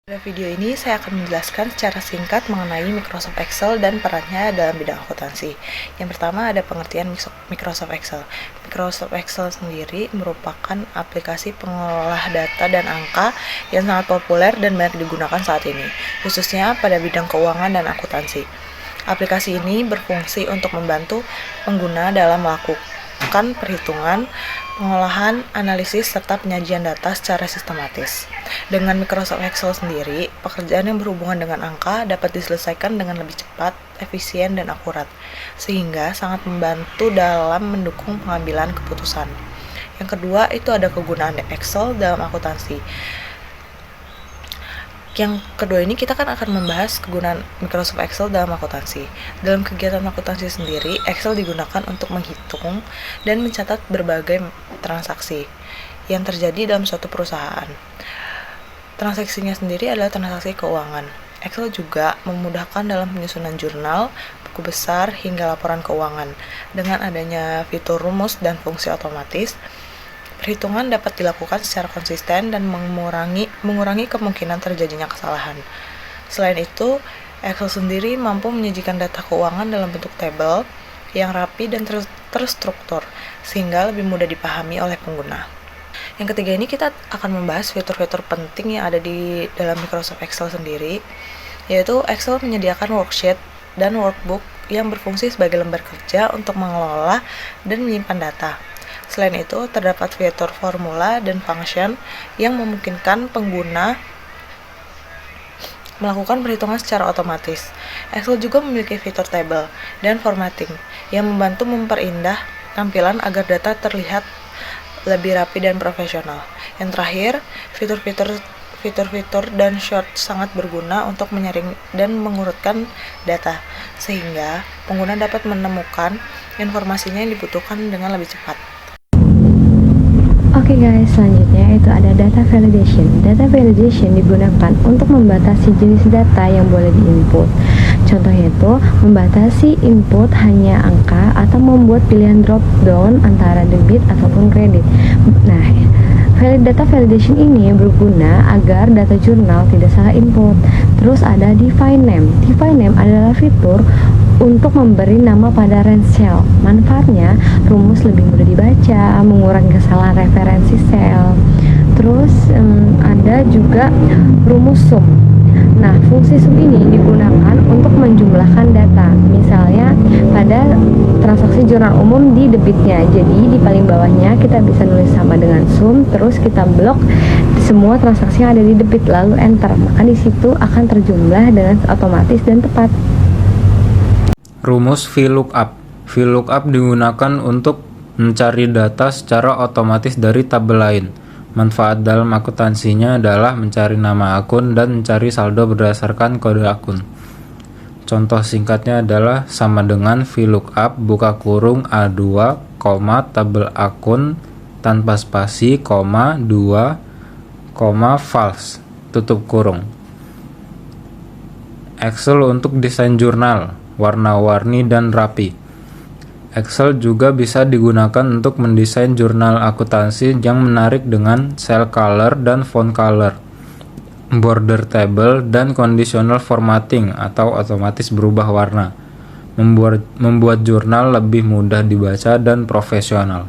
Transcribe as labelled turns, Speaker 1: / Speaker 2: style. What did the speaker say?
Speaker 1: Pada video ini saya akan menjelaskan secara singkat mengenai Microsoft Excel dan perannya dalam bidang akuntansi. Yang pertama ada pengertian Microsoft Excel. Microsoft Excel sendiri merupakan aplikasi pengolah data dan angka yang sangat populer dan banyak digunakan saat ini, khususnya pada bidang keuangan dan akuntansi. Aplikasi ini berfungsi untuk membantu pengguna dalam melakukan perhitungan, pengolahan, analisis, serta penyajian data secara sistematis. Dengan Microsoft Excel sendiri, pekerjaan yang berhubungan dengan angka dapat diselesaikan dengan lebih cepat, efisien, dan akurat, sehingga sangat membantu dalam mendukung pengambilan keputusan. Yang kedua, itu ada kegunaan Excel dalam akuntansi. Yang kedua ini kita akan membahas kegunaan Microsoft Excel dalam akuntansi. Dalam kegiatan akuntansi sendiri, Excel digunakan untuk menghitung dan mencatat berbagai transaksi yang terjadi dalam suatu perusahaan. Transaksinya sendiri adalah transaksi keuangan. Excel juga memudahkan dalam penyusunan jurnal, buku besar, hingga laporan keuangan. Dengan adanya fitur rumus dan fungsi otomatis, perhitungan dapat dilakukan secara konsisten dan mengurangi kemungkinan terjadinya kesalahan. Selain itu, Excel sendiri mampu menyajikan data keuangan dalam bentuk tabel yang rapi dan terstruktur, sehingga lebih mudah dipahami oleh pengguna. Yang ketiga ini kita akan membahas fitur-fitur penting yang ada di dalam Microsoft Excel sendiri, yaitu Excel menyediakan worksheet dan workbook yang berfungsi sebagai lembar kerja untuk mengelola dan menyimpan data. Selain itu, terdapat fitur formula dan function yang memungkinkan pengguna melakukan perhitungan secara otomatis. Excel juga memiliki fitur table dan formatting yang membantu memperindah tampilan agar data terlihat lebih rapi dan profesional. Yang terakhir, fitur-fitur dan short sangat berguna untuk menyaring dan mengurutkan data, sehingga pengguna dapat menemukan informasinya yang dibutuhkan dengan lebih cepat.
Speaker 2: Oke guys, selanjutnya itu ada data validation. Data validation digunakan untuk membatasi jenis data yang boleh diinput. Contohnya itu membatasi input hanya angka atau membuat pilihan drop down antara debit ataupun kredit. Nah, data validation ini berguna agar data jurnal tidak salah input. Terus ada define name. Define name adalah fitur untuk memberi nama pada range cell. Manfaatnya, rumus lebih mudah dibaca, mengurangi kesalahan referensi sel. Terus ada juga rumus sum. Nah, fungsi sum ini digunakan untuk menjumlahkan data. Misalnya pada transaksi jurnal umum di debitnya. Jadi di paling bawahnya kita bisa nulis sama dengan sum, terus kita blok semua transaksi yang ada di debit lalu enter. Maka di situ akan terjumlah dengan otomatis dan tepat.
Speaker 3: Rumus VLOOKUP. VLOOKUP digunakan untuk mencari data secara otomatis dari tabel lain. Manfaat dalam akuntansinya adalah mencari nama akun dan mencari saldo berdasarkan kode akun. Contoh singkatnya adalah sama dengan VLOOKUP buka kurung A2, tabel akun tanpa spasi, 2, false, tutup kurung. Excel untuk desain jurnal, warna-warni dan rapi. Excel juga bisa digunakan untuk mendesain jurnal akuntansi yang menarik dengan cell color dan font color, border table, dan conditional formatting atau otomatis berubah warna, membuat jurnal lebih mudah dibaca dan profesional.